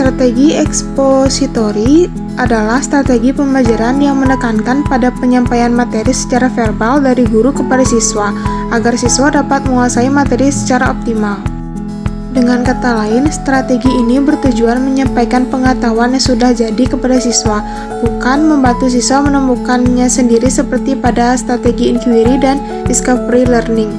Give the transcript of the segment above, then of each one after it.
Strategi ekspositori adalah strategi pembelajaran yang menekankan pada penyampaian materi secara verbal dari guru kepada siswa, agar siswa dapat menguasai materi secara optimal. Dengan kata lain, strategi ini bertujuan menyampaikan pengetahuan yang sudah jadi kepada siswa, bukan membantu siswa menemukannya sendiri seperti pada strategi inquiry dan discovery learning.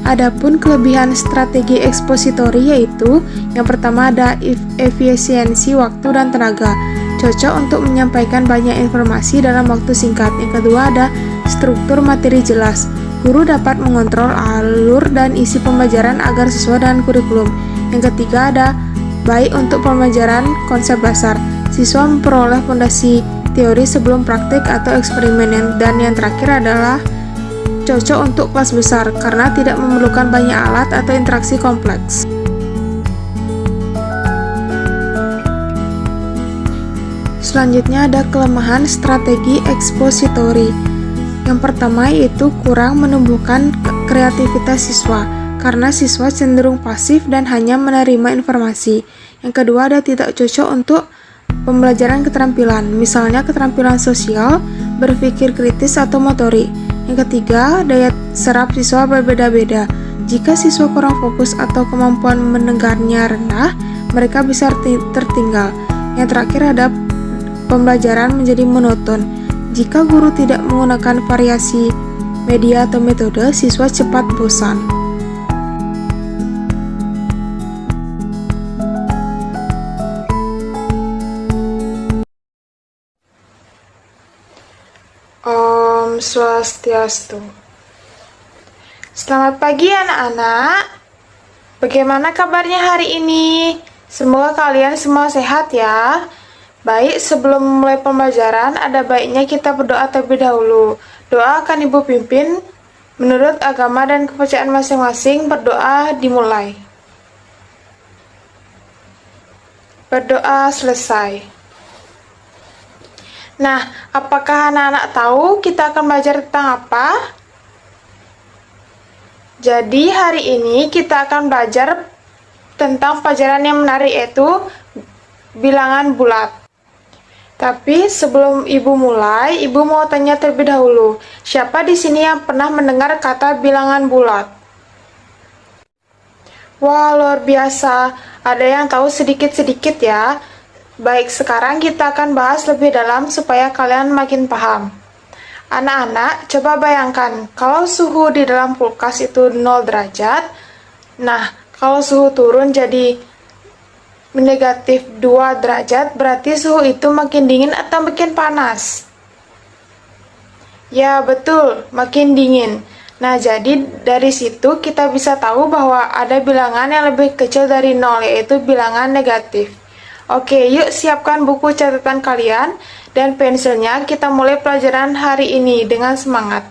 Adapun kelebihan strategi ekspositori yaitu, yang pertama ada efisiensi waktu dan tenaga, cocok untuk menyampaikan banyak informasi dalam waktu singkat. Yang kedua ada struktur materi jelas. Guru dapat mengontrol alur dan isi pembelajaran agar sesuai dengan kurikulum. Yang ketiga ada baik untuk pembelajaran konsep dasar. Siswa memperoleh fondasi teori sebelum praktik atau eksperimen. Dan yang terakhir adalah cocok untuk kelas besar karena tidak memerlukan banyak alat atau interaksi kompleks. Selanjutnya ada kelemahan strategi ekspositori. Yang pertama yaitu kurang menumbuhkan kreativitas siswa, karena siswa cenderung pasif dan hanya menerima informasi. Yang kedua ada tidak cocok untuk pembelajaran keterampilan, misalnya keterampilan sosial, berpikir kritis atau motorik. Yang ketiga, daya serap siswa berbeda-beda. Jika siswa kurang fokus atau kemampuan mendengarnya rendah, mereka bisa tertinggal. Yang terakhir ada pembelajaran menjadi monoton. Jika guru tidak menggunakan variasi media atau metode, siswa cepat bosan. Om Swastiastu. Selamat pagi anak-anak. Bagaimana kabarnya hari ini? Semoga kalian semua sehat ya. Baik, sebelum memulai pembelajaran, ada baiknya kita berdoa terlebih dahulu. Doa akan Ibu pimpin menurut agama dan kepercayaan masing-masing. Berdoa dimulai. Berdoa selesai. Nah, apakah anak-anak tahu kita akan belajar tentang apa? Jadi, hari ini kita akan belajar tentang pelajaran yang menarik, yaitu bilangan bulat. Tapi sebelum Ibu mulai, Ibu mau tanya terlebih dahulu, siapa di sini yang pernah mendengar kata bilangan bulat? Wah, luar biasa. Ada yang tahu sedikit-sedikit ya. Baik, sekarang kita akan bahas lebih dalam supaya kalian makin paham. Anak-anak, coba bayangkan, kalau suhu di dalam kulkas itu 0 derajat, nah, kalau suhu turun jadi negatif 2 derajat, berarti suhu itu makin dingin atau makin panas? Ya, betul, makin dingin. Nah, jadi dari situ kita bisa tahu bahwa ada bilangan yang lebih kecil dari 0, yaitu bilangan negatif. Oke, yuk siapkan buku catatan kalian dan pensilnya, kita mulai pelajaran hari ini dengan semangat.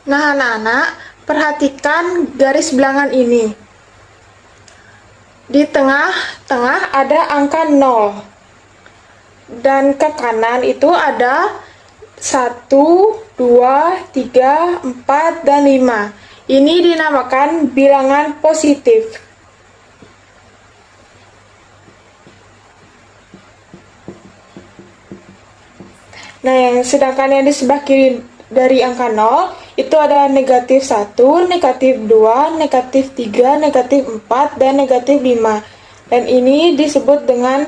Nah, anak-anak, perhatikan garis bilangan ini. Di tengah-tengah ada angka 0. Dan ke kanan itu ada 1, 2, 3, 4, dan 5. Ini dinamakan bilangan positif. Nah, sedangkan yang di sebelah kiri dari angka 0 itu ada negatif 1, negatif 2, negatif 3, negatif 4, dan negatif 5. Dan ini disebut dengan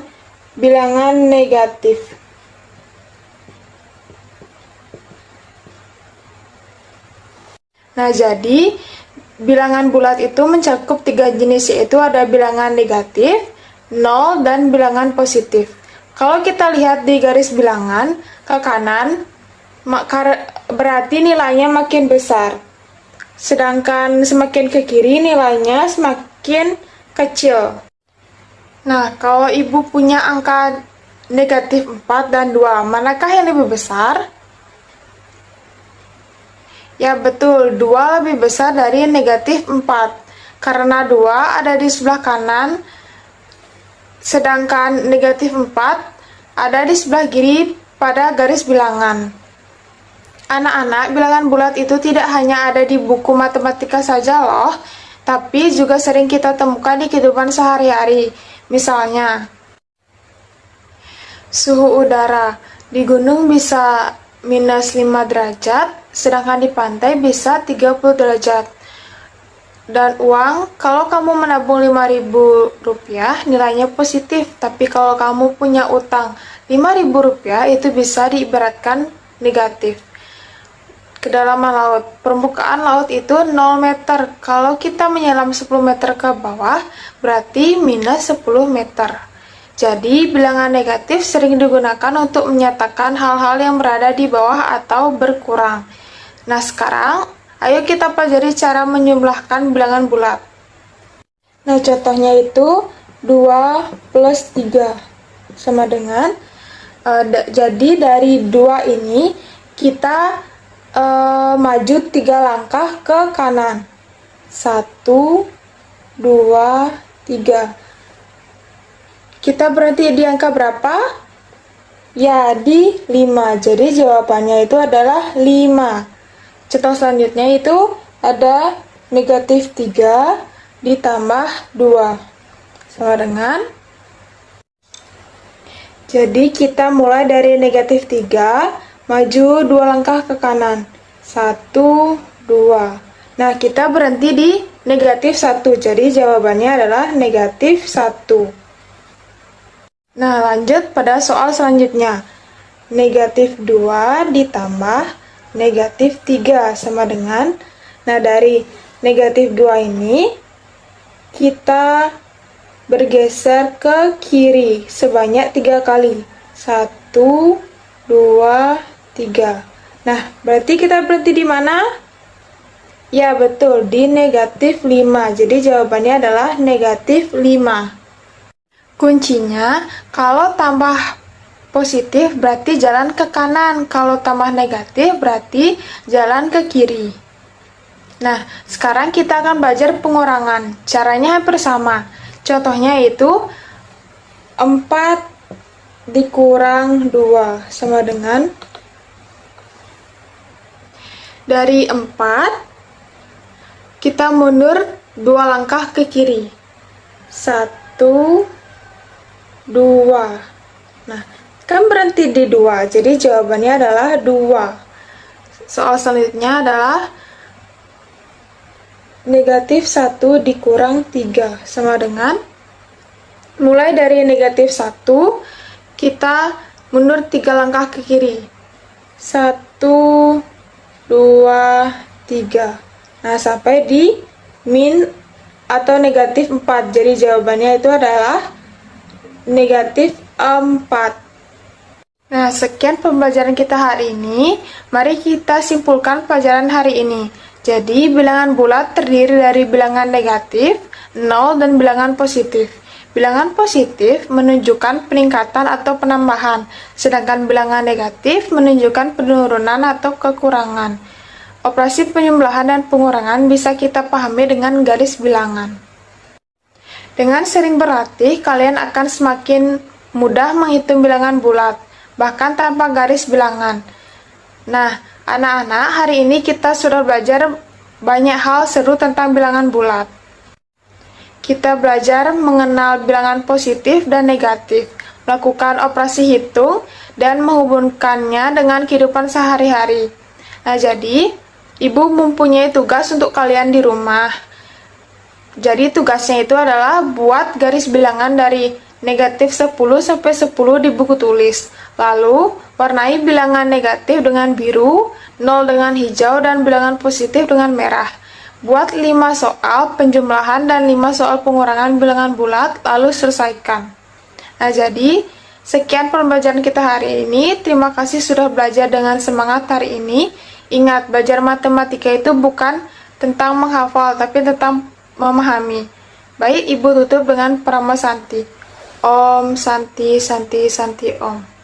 bilangan negatif. Nah, jadi bilangan bulat itu mencakup 3 jenis, yaitu ada bilangan negatif, 0, dan bilangan positif. Kalau kita lihat di garis bilangan ke kanan, berarti nilainya makin besar. Sedangkan semakin ke kiri nilainya semakin kecil. Nah, kalau ibu punya angka negatif 4 dan 2, manakah yang lebih besar? Ya betul, 2 lebih besar dari negatif 4. Karena 2 ada di sebelah kanan, sedangkan negatif 4 ada di sebelah kiri pada garis bilangan. Anak-anak, bilangan bulat itu tidak hanya ada di buku matematika saja loh, tapi juga sering kita temukan di kehidupan sehari-hari. Misalnya, suhu udara di gunung bisa -5 derajat, sedangkan di pantai bisa 30 derajat. Dan uang, kalau kamu menabung Rp5.000, nilainya positif, tapi kalau kamu punya utang Rp5.000, itu bisa diibaratkan negatif. Kedalaman laut, permukaan laut itu 0 meter. Kalau kita menyelam 10 meter ke bawah, berarti minus 10 meter. Jadi, bilangan negatif sering digunakan untuk menyatakan hal-hal yang berada di bawah atau berkurang. Nah, sekarang, ayo kita pelajari cara menjumlahkan bilangan bulat. Nah, contohnya itu 2 plus 3 sama dengan, jadi dari 2 ini, kita maju 3 langkah ke kanan. 1, 2, 3. Kita berhenti di angka berapa? Ya, di 5. Jadi jawabannya itu adalah 5. Contoh selanjutnya itu ada negatif 3 ditambah 2. Sama dengan, jadi kita mulai dari negatif 3, maju 2 langkah ke kanan. 1, 2. Nah, kita berhenti di negatif 1. Jadi jawabannya adalah negatif 1. Nah, lanjut pada soal selanjutnya. Negatif 2 ditambah negatif 3 sama dengan, nah dari negatif 2 ini, kita bergeser ke kiri sebanyak 3 kali. 1, 2, 3. Nah, berarti kita berhenti di mana? Ya, betul, di negatif 5. Jadi jawabannya adalah negatif 5. Kuncinya, kalau tambah positif berarti jalan ke kanan, kalau tambah negatif berarti jalan ke kiri. Nah, sekarang kita akan belajar pengurangan. Caranya hampir sama. Contohnya itu 4 dikurang 2 sama dengan, dari 4 kita mundur 2 langkah ke kiri. 1, 2. Nah, kan berhenti di 2, jadi jawabannya adalah 2. Soal selanjutnya adalah negatif 1 dikurang 3 sama dengan, mulai dari negatif 1, kita mundur 3 langkah ke kiri. 1, 2, 3. Nah, sampai di min atau negatif 4. Jadi jawabannya itu adalah negatif 4. Nah, sekian pembelajaran kita hari ini. Mari kita simpulkan pelajaran hari ini. Jadi, bilangan bulat terdiri dari bilangan negatif, 0, dan bilangan positif. Bilangan positif menunjukkan peningkatan atau penambahan, sedangkan bilangan negatif menunjukkan penurunan atau kekurangan. Operasi penjumlahan dan pengurangan bisa kita pahami dengan garis bilangan. Dengan sering berlatih, kalian akan semakin mudah menghitung bilangan bulat, bahkan tanpa garis bilangan. Nah, anak-anak, hari ini kita sudah belajar banyak hal seru tentang bilangan bulat. Kita belajar mengenal bilangan positif dan negatif, melakukan operasi hitung, dan menghubungkannya dengan kehidupan sehari-hari. Nah, jadi, Ibu mempunyai tugas untuk kalian di rumah. Jadi tugasnya itu adalah buat garis bilangan dari negatif 10 sampai 10 di buku tulis. Lalu, warnai bilangan negatif dengan biru, 0 dengan hijau, dan bilangan positif dengan merah. Buat 5 soal penjumlahan dan 5 soal pengurangan bilangan bulat, lalu selesaikan. Nah, jadi, sekian pembelajaran kita hari ini. Terima kasih sudah belajar dengan semangat hari ini. Ingat, belajar matematika itu bukan tentang menghafal, tapi tentang memahami. Baik, Ibu tutup dengan Paramasanti. Om Santi Santi Santi Om.